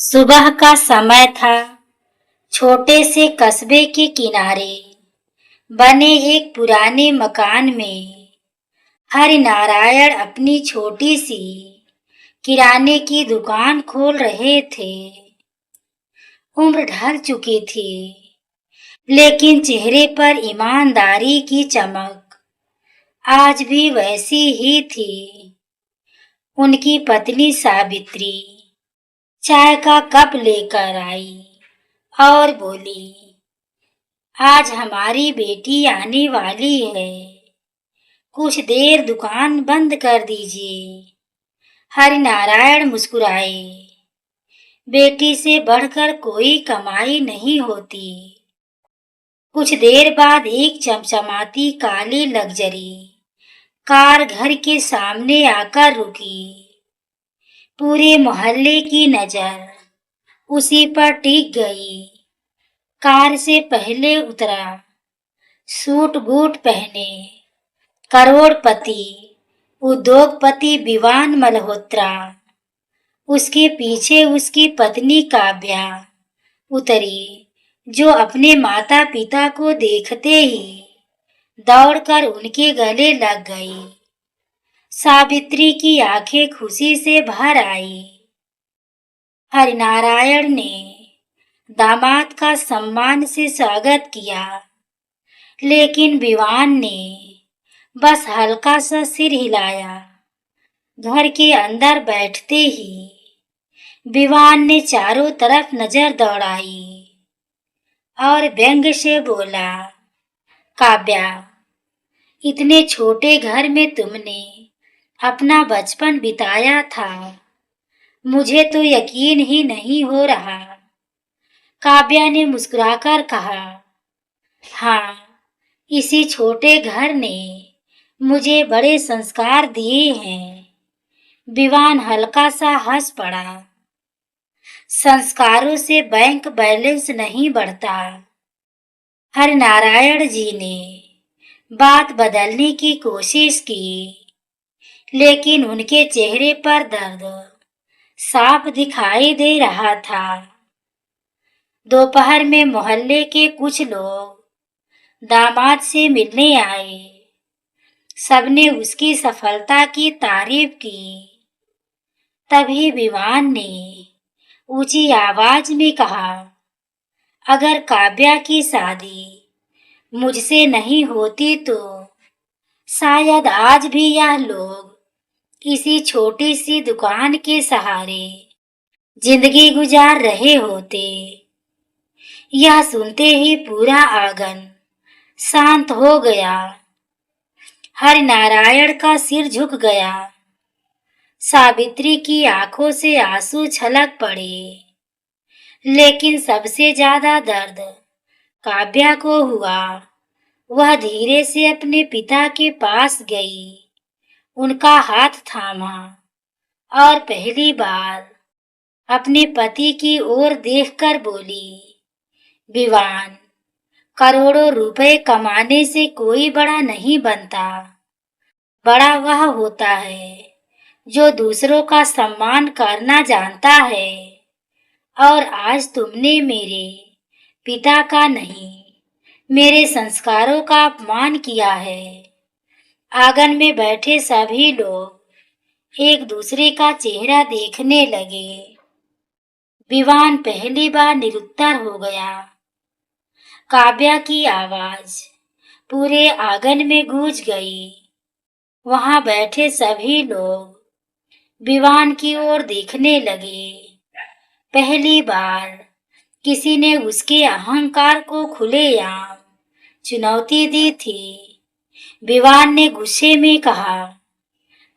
सुबह का समय था। छोटे से कस्बे के किनारे बने एक पुराने मकान में हरिनारायण अपनी छोटी सी किराने की दुकान खोल रहे थे। उम्र ढल चुकी थी, लेकिन चेहरे पर ईमानदारी की चमक आज भी वैसी ही थी। उनकी पत्नी सावित्री चाय का कप लेकर आई और बोली, आज हमारी बेटी आने वाली है, कुछ देर दुकान बंद कर दीजिए। हरिनारायण मुस्कुराए। बेटी से बढ़कर कोई कमाई नहीं होती। कुछ देर बाद एक चमचमाती काली लग्जरी कार घर के सामने आकर रुकी। पूरे मोहल्ले की नजर उसी पर टिक गई। कार से पहले उतरा, सूट बूट पहने, करोड़पति उद्योगपति विवान मल्होत्रा। उसके पीछे उसकी पत्नी काव्या उतरी, जो अपने माता पिता को देखते ही दौड़कर उनके गले लग गई। सावित्री की आंखें खुशी से भर आई। हरिनारायण ने दामाद का सम्मान से स्वागत किया, लेकिन विवान ने बस हल्का सा सिर हिलाया। घर के अंदर बैठते ही विवान ने चारों तरफ नजर दौड़ाई और व्यंग से बोला, काव्या, इतने छोटे घर में तुमने अपना बचपन बिताया था, मुझे तो यकीन ही नहीं हो रहा। काव्या ने मुस्कुराकर कहा, हाँ, इसी छोटे घर ने मुझे बड़े संस्कार दिए हैं। विवान हल्का सा हंस पड़ा। संस्कारों से बैंक बैलेंस नहीं बढ़ता। हरिनारायण जी ने बात बदलने की कोशिश की, लेकिन उनके चेहरे पर दर्द साफ दिखाई दे रहा था। दोपहर में मोहल्ले के कुछ लोग दामाद से मिलने आए। सबने उसकी सफलता की तारीफ की। तभी विवान ने ऊंची आवाज में कहा, अगर काव्या की शादी मुझसे नहीं होती तो शायद आज भी यह लोग इसी छोटी सी दुकान के सहारे जिंदगी गुजार रहे होते। यह सुनते ही पूरा आंगन शांत हो गया। हरिनारायण का सिर झुक गया। सावित्री की आंखों से आंसू छलक पड़े, लेकिन सबसे ज्यादा दर्द काव्या को हुआ। वह धीरे से अपने पिता के पास गई, उनका हाथ थामा और पहली बार अपने पति की ओर देखकर बोली, विवान, करोड़ों रुपए कमाने से कोई बड़ा नहीं बनता। बड़ा वह होता है जो दूसरों का सम्मान करना जानता है। और आज तुमने मेरे पिता का नहीं, मेरे संस्कारों का अपमान किया है। आंगन में बैठे सभी लोग एक दूसरे का चेहरा देखने लगे। विवान पहली बार निरुत्तर हो गया। काव्या की आवाज पूरे आंगन में गूंज गई। वहां बैठे सभी लोग विवान की ओर देखने लगे। पहली बार किसी ने उसके अहंकार को खुलेआम चुनौती दी थी। विवान ने गुस्से में कहा,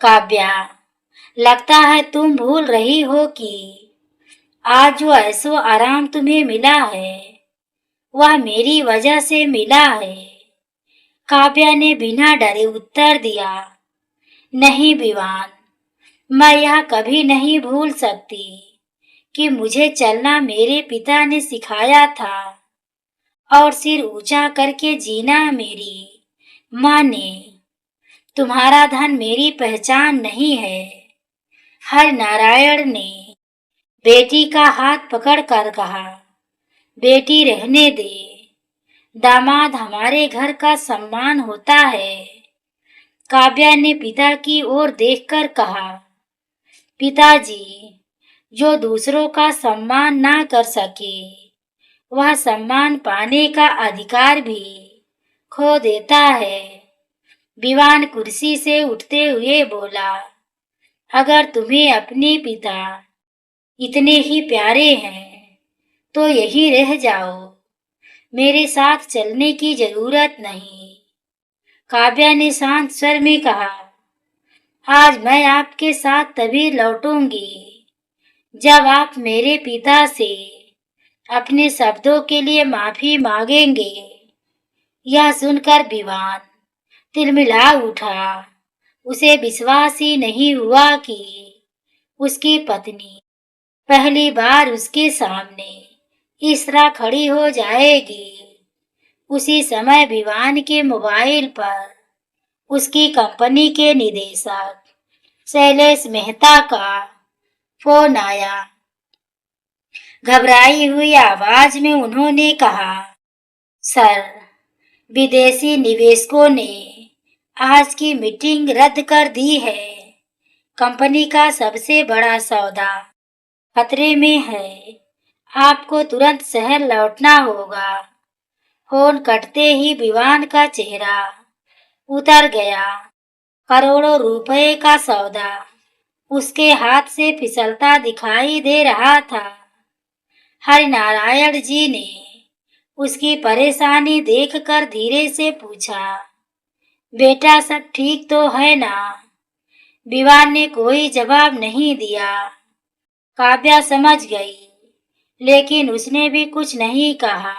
काव्या, लगता है तुम भूल रही हो कि आज जो ऐसो आराम तुम्हें मिला है वह मेरी वजह से मिला है। काव्या ने बिना डरे उत्तर दिया, नहीं विवान, मैं यह कभी नहीं भूल सकती कि मुझे चलना मेरे पिता ने सिखाया था और सिर ऊंचा करके जीना मेरी माँ ने। तुम्हारा धन मेरी पहचान नहीं है। हरिनारायण ने बेटी का हाथ पकड़कर कहा, बेटी रहने दे, दामाद हमारे घर का सम्मान होता है। काव्या ने पिता की ओर देखकर कहा, पिताजी, जो दूसरों का सम्मान ना कर सके वह सम्मान पाने का अधिकार भी खो देता है। विवान कुर्सी से उठते हुए बोला, अगर तुम्हें अपने पिता इतने ही प्यारे हैं तो यही रह जाओ, मेरे साथ चलने की जरूरत नहीं। काव्या ने शांत स्वर में कहा, आज मैं आपके साथ तभी लौटूंगी जब आप मेरे पिता से अपने शब्दों के लिए माफी मांगेंगे। यह सुनकर विवान तिलमिला उठा। उसे विश्वास ही नहीं हुआ कि उसकी पत्नी पहली बार उसके सामने इस तरह खड़ी हो जाएगी। उसी समय विवान के मोबाइल पर उसकी कंपनी के निदेशक शैलेश मेहता का फोन आया। घबराई हुई आवाज में उन्होंने कहा, सर, विदेशी निवेशकों ने आज की मीटिंग रद्द कर दी है। कंपनी का सबसे बड़ा सौदा खतरे में है। आपको तुरंत शहर लौटना होगा। फोन कटते ही विवान का चेहरा उतर गया। करोड़ों रुपए का सौदा उसके हाथ से फिसलता दिखाई दे रहा था। हरिनारायण जी ने उसकी परेशानी देखकर धीरे से पूछा, बेटा सब ठीक तो है ना? विवान ने कोई जवाब नहीं दिया। काव्या समझ गई, लेकिन उसने भी कुछ नहीं कहा।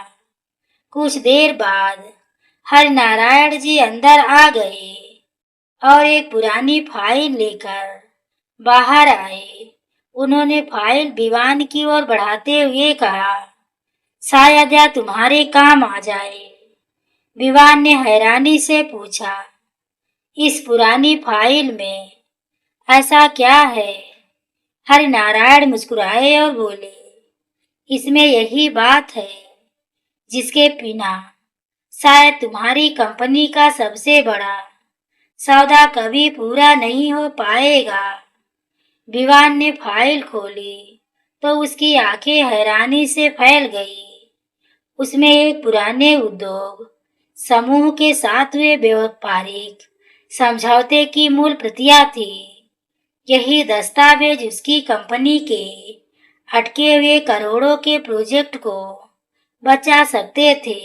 कुछ देर बाद हरिनारायण जी अंदर आ गए और एक पुरानी फाइल लेकर बाहर आए। उन्होंने फाइल विवान की ओर बढ़ाते हुए कहा, शायद यह तुम्हारे काम आ जाए। विवान ने हैरानी से पूछा, इस पुरानी फाइल में ऐसा क्या है? हरिनारायण मुस्कुराए और बोले, इसमें यही बात है जिसके बिना शायद तुम्हारी कंपनी का सबसे बड़ा सौदा कभी पूरा नहीं हो पाएगा। विवान ने फाइल खोली तो उसकी आंखें हैरानी से फैल गई। उसमें एक पुराने उद्योग समूह के साथ हुए व्यापारिक समझौते की मूल प्रतियां थी। यही दस्तावेज उसकी कंपनी के अटके हुए करोड़ों के प्रोजेक्ट को बचा सकते थे।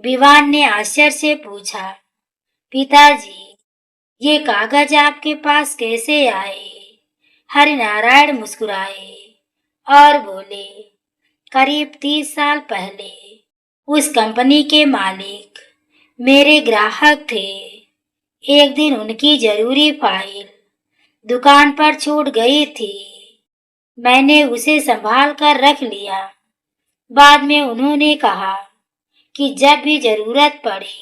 विवान ने आश्चर्य से पूछा, पिताजी, ये कागज आपके पास कैसे आए? हरिनारायण मुस्कुराए और बोले, करीब 30 साल पहले उस कंपनी के मालिक मेरे ग्राहक थे। एक दिन उनकी जरूरी फाइल दुकान पर छूट गई थी। मैंने उसे संभाल कर रख लिया। बाद में उन्होंने कहा कि जब भी जरूरत पड़े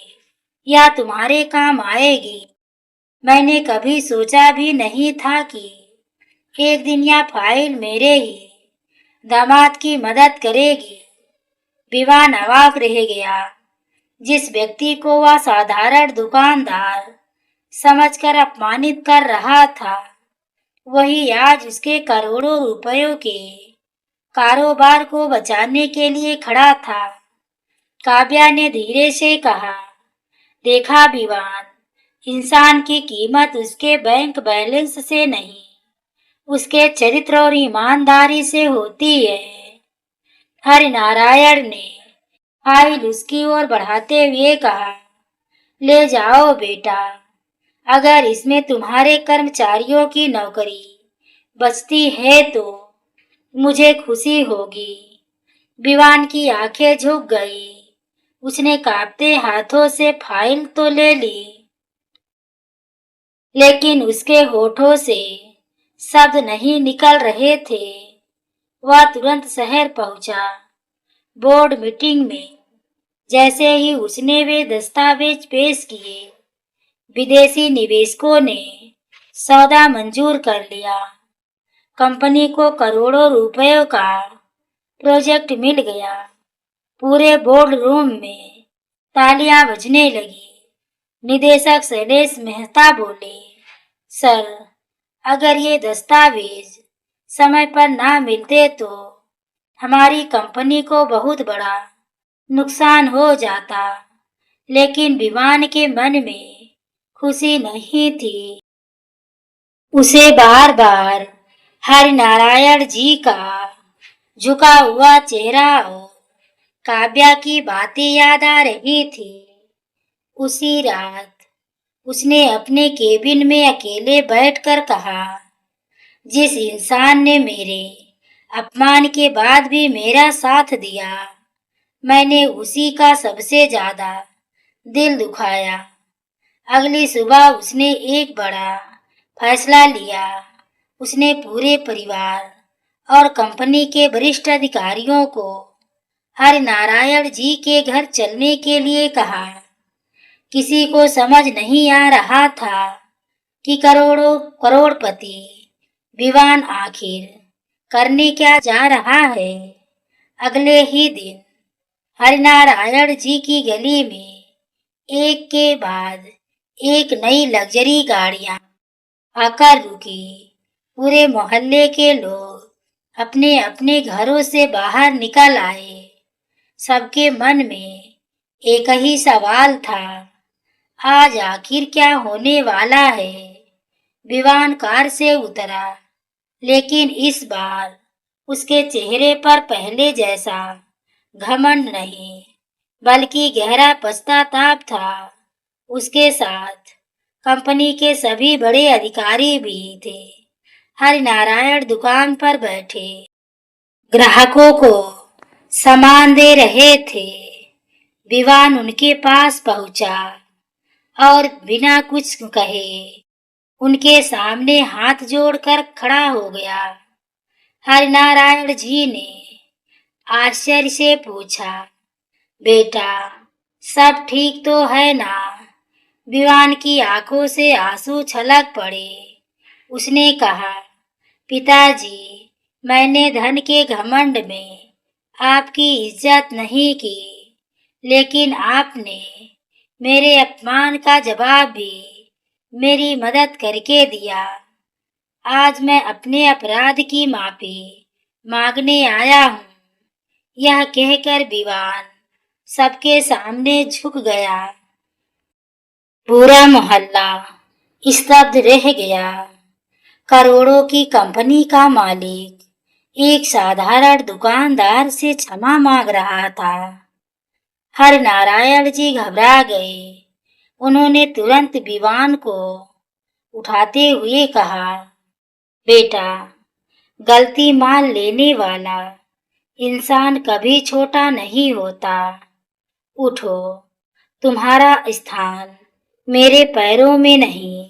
या तुम्हारे काम आएगी। मैंने कभी सोचा भी नहीं था कि एक दिन यह फाइल मेरे ही दामाद की मदद करेगी। विवान अवाक रह गया। जिस व्यक्ति को वह साधारण दुकानदार समझकर अपमानित कर रहा था, वही आज उसके करोड़ों रुपयों के कारोबार को बचाने के लिए खड़ा था। काव्या ने धीरे से कहा, देखा विवान, इंसान की कीमत उसके बैंक बैलेंस से नहीं, उसके चरित्र और ईमानदारी से होती है। हरिनारायण ने फाइल उसकी ओर बढ़ाते हुए कहा, ले जाओ बेटा, अगर इसमें तुम्हारे कर्मचारियों की नौकरी बचती है तो मुझे खुशी होगी। विवान की आंखें झुक गई। उसने कांपते हाथों से फाइल तो ले ली, लेकिन उसके होठों से शब्द नहीं निकल रहे थे। वह तुरंत शहर पहुंचा। बोर्ड मीटिंग में जैसे ही उसने वे दस्तावेज पेश किए, विदेशी निवेशकों ने सौदा मंजूर कर लिया। कंपनी को करोड़ों रुपयों का प्रोजेक्ट मिल गया। पूरे बोर्ड रूम में तालियां बजने लगी। निदेशक शैलेश मेहता बोले, सर, अगर ये दस्तावेज समय पर ना मिलते तो हमारी कंपनी को बहुत बड़ा नुकसान हो जाता। लेकिन विवान के मन में खुशी नहीं थी। उसे बार बार हरिनारायण जी का झुका हुआ चेहरा और काव्या की बातें याद आ रही थी। उसी रात उसने अपने केबिन में अकेले बैठकर कहा, जिस इंसान ने मेरे अपमान के बाद भी मेरा साथ दिया, मैंने उसी का सबसे ज्यादा दिल दुखाया। अगली सुबह उसने एक बड़ा फैसला लिया। उसने पूरे परिवार और कंपनी के वरिष्ठ अधिकारियों को हरिनारायण जी के घर चलने के लिए कहा। किसी को समझ नहीं आ रहा था कि करोड़पति विवान आखिर करने क्या जा रहा है। अगले ही दिन हरिनारायण जी की गली में एक के बाद एक नई लग्जरी गाड़ियां आकर रुकी। पूरे मोहल्ले के लोग अपने अपने घरों से बाहर निकल आए। सबके मन में एक ही सवाल था, आज आखिर क्या होने वाला है। विवान कार से उतरा, लेकिन इस बार उसके चेहरे पर पहले जैसा घमंड नहीं, बल्कि गहरा पश्चाताप था। उसके साथ कंपनी के सभी बड़े अधिकारी भी थे। हरिनारायण दुकान पर बैठे ग्राहकों को सामान दे रहे थे। विवान उनके पास पहुंचा और बिना कुछ कहे उनके सामने हाथ जोड़कर खड़ा हो गया। हरिनारायण जी ने आश्चर्य से पूछा, बेटा, सब ठीक तो है ना? विवान की आंखों से आंसू छलक पड़े। उसने कहा, पिताजी, मैंने धन के घमंड में आपकी इज्जत नहीं की, लेकिन आपने मेरे अपमान का जवाब भी मेरी मदद करके दिया। आज मैं अपने अपराध की माफी मांगने आया हूँ। यह कहकर विवान सबके सामने झुक गया। पूरा मोहल्ला स्तब्ध रह गया। करोड़ों की कंपनी का मालिक एक साधारण दुकानदार से क्षमा मांग रहा था। हरिनारायण जी घबरा गए। उन्होंने तुरंत विवान को उठाते हुए कहा, बेटा, गलती मान लेने वाला इंसान कभी छोटा नहीं होता। उठो, तुम्हारा स्थान मेरे पैरों में नहीं,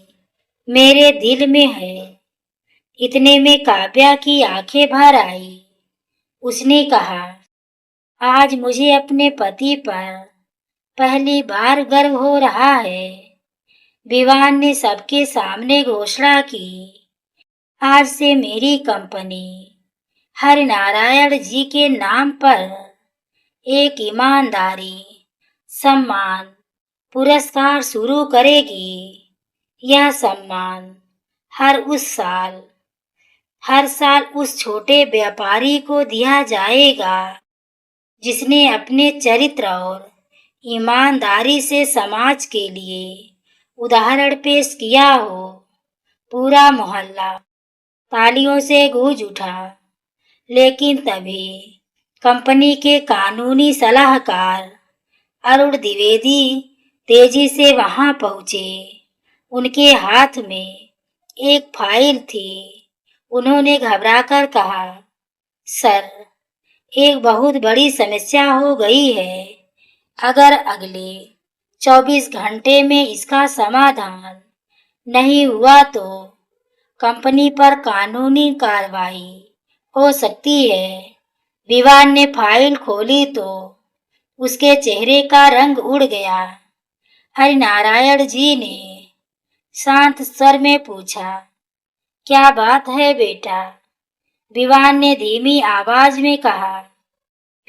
मेरे दिल में है। इतने में काव्या की आंखें भर आई। उसने कहा, आज मुझे अपने पति पर पहली बार गर्व हो रहा है। विवान ने सबके सामने घोषणा की, आज से मेरी कंपनी हरिनारायण जी के नाम पर एक ईमानदारी सम्मान पुरस्कार शुरू करेगी। यह सम्मान हर साल उस छोटे व्यापारी को दिया जाएगा जिसने अपने चरित्र और ईमानदारी से समाज के लिए उदाहरण पेश किया हो। पूरा मोहल्ला तालियों से गूंज उठा। लेकिन तभी कंपनी के कानूनी सलाहकार अरुण द्विवेदी तेजी से वहां पहुंचे। उनके हाथ में एक फाइल थी। उन्होंने घबराकर कहा, सर, एक बहुत बड़ी समस्या हो गई है। अगर अगले 24 घंटे में इसका समाधान नहीं हुआ तो कंपनी पर कानूनी कार्रवाई हो सकती है। विवान ने फाइल खोली तो उसके चेहरे का रंग उड़ गया। हरिनारायण जी ने शांत स्वर में पूछा, क्या बात है बेटा? विवान ने धीमी आवाज में कहा,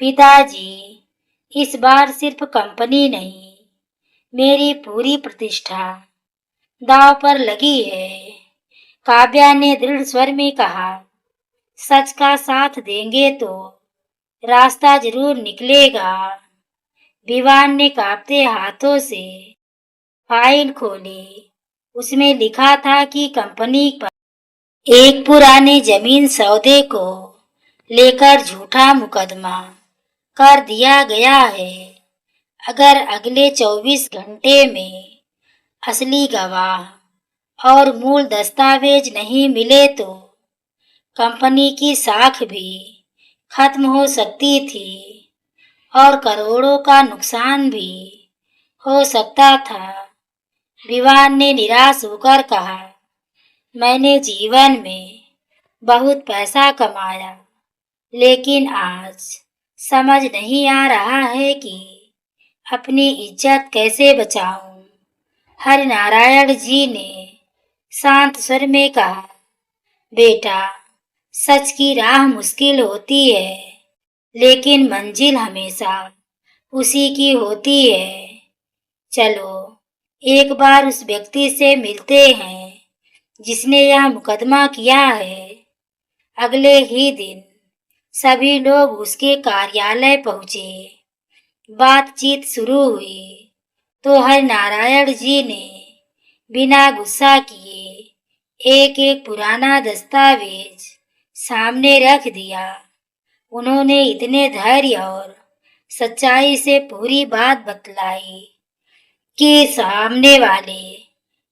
पिताजी, इस बार सिर्फ कंपनी नहीं, मेरी पूरी प्रतिष्ठा दांव पर लगी है। काव्या ने दृढ़ स्वर में कहा, सच का साथ देंगे तो रास्ता जरूर निकलेगा। विवान ने कांपते हाथों से फाइल खोली। उसमें लिखा था कि कंपनी पर एक पुराने जमीन सौदे को लेकर झूठा मुकदमा कर दिया गया है। अगर अगले 24 घंटे में असली गवाह और मूल दस्तावेज नहीं मिले तो कंपनी की साख भी खत्म हो सकती थी और करोड़ों का नुकसान भी हो सकता था। विवान ने निराश होकर कहा, मैंने जीवन में बहुत पैसा कमाया, लेकिन आज समझ नहीं आ रहा है कि अपनी इज्जत कैसे बचाऊं। हरिनारायण जी ने शांत स्वर में कहा, बेटा, सच की राह मुश्किल होती है, लेकिन मंजिल हमेशा उसी की होती है। चलो एक बार उस व्यक्ति से मिलते हैं जिसने यह मुकदमा किया है। अगले ही दिन सभी लोग उसके कार्यालय पहुंचे। बातचीत शुरू हुई तो हरिनारायण जी ने बिना गुस्सा किए एक एक पुराना दस्तावेज सामने रख दिया। उन्होंने इतने धैर्य और सच्चाई से पूरी बात बतलाई कि सामने वाले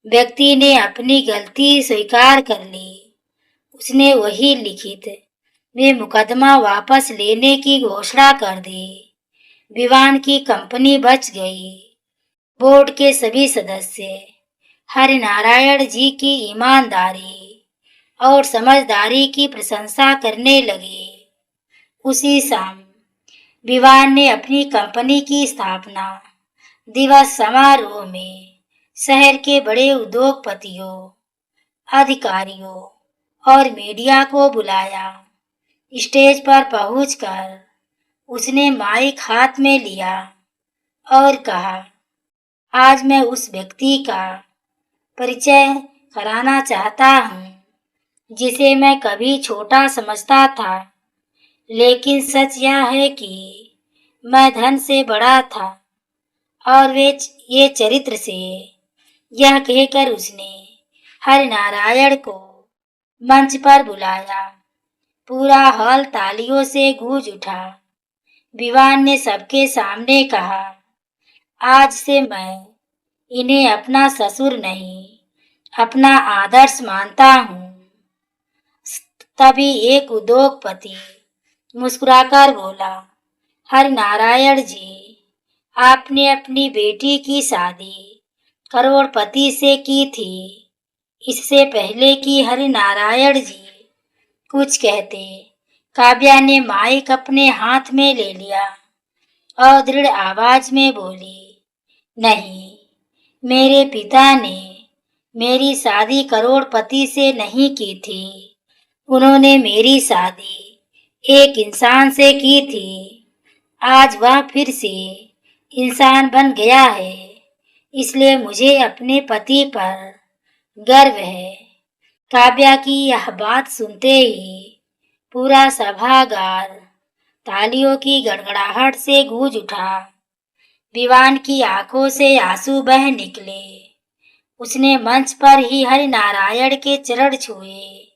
व्यक्ति ने अपनी गलती स्वीकार कर ली। उसने वही लिखित में मुकदमा वापस लेने की घोषणा कर दी। विवान की कंपनी बच गई। बोर्ड के सभी सदस्य हरिनारायण जी की ईमानदारी और समझदारी की प्रशंसा करने लगे। उसी शाम विवान ने अपनी कंपनी की स्थापना दिवस समारोह में शहर के बड़े उद्योगपतियों, अधिकारियों और मीडिया को बुलाया। स्टेज पर पहुंचकर उसने माइक हाथ में लिया और कहा, आज मैं उस व्यक्ति का परिचय कराना चाहता हूँ जिसे मैं कभी छोटा समझता था, लेकिन सच यह है कि मैं धन से बड़ा था। और ये चरित्र से यह कहकर उसने हरिनारायण को मंच पर बुलाया। पूरा हॉल तालियों से गूंज उठा। विवान ने सबके सामने कहा, आज से मैं इन्हें अपना ससुर नहीं, अपना आदर्श मानता हूँ। तभी एक उद्योगपति मुस्कुराकर बोला, हरिनारायण जी, आपने अपनी बेटी की शादी करोड़पति से की थी। इससे पहले कि हरिनारायण जी कुछ कहते, काव्या ने माइक अपने हाथ में ले लिया और दृढ़ आवाज में बोली, नहीं, मेरे पिता ने मेरी शादी करोड़पति से नहीं की थी। उन्होंने मेरी शादी एक इंसान से की थी। आज वह फिर से इंसान बन गया है, इसलिए मुझे अपने पति पर गर्व है। काव्या की यह बात सुनते ही पूरा सभागार तालियों की गड़गड़ाहट से गूंज उठा। विवान की आंखों से आंसू बह निकले। उसने मंच पर ही हरिनारायण के चरण छुए।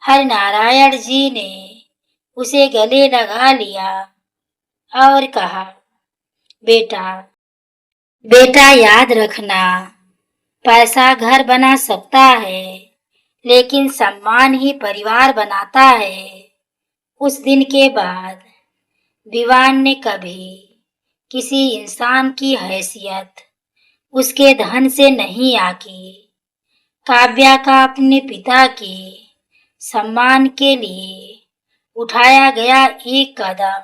हरिनारायण जी ने उसे गले लगा लिया और कहा, बेटा, बेटा, याद रखना, पैसा घर बना सकता है, लेकिन सम्मान ही परिवार बनाता है। उस दिन के बाद विवान ने कभी किसी इंसान की हैसियत उसके धन से नहीं आकी। काव्या का अपने पिता के सम्मान के लिए उठाया गया एक कदम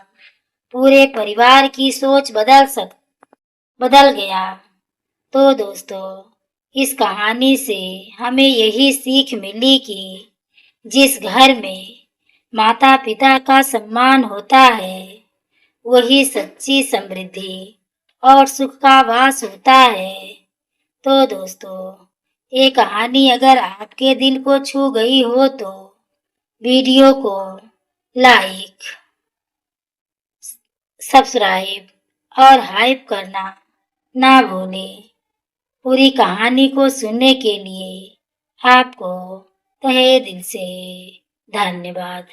पूरे परिवार की सोच बदल गया। तो दोस्तों, इस कहानी से हमें यही सीख मिली कि जिस घर में माता पिता का सम्मान होता है, वही सच्ची समृद्धि और सुख का वास होता है। तो दोस्तों, ये कहानी अगर आपके दिल को छू गई हो तो वीडियो को लाइक, सब्सक्राइब और हाइप करना ना भूलें। पूरी कहानी को सुनने के लिए आपको तहे दिल से धन्यवाद।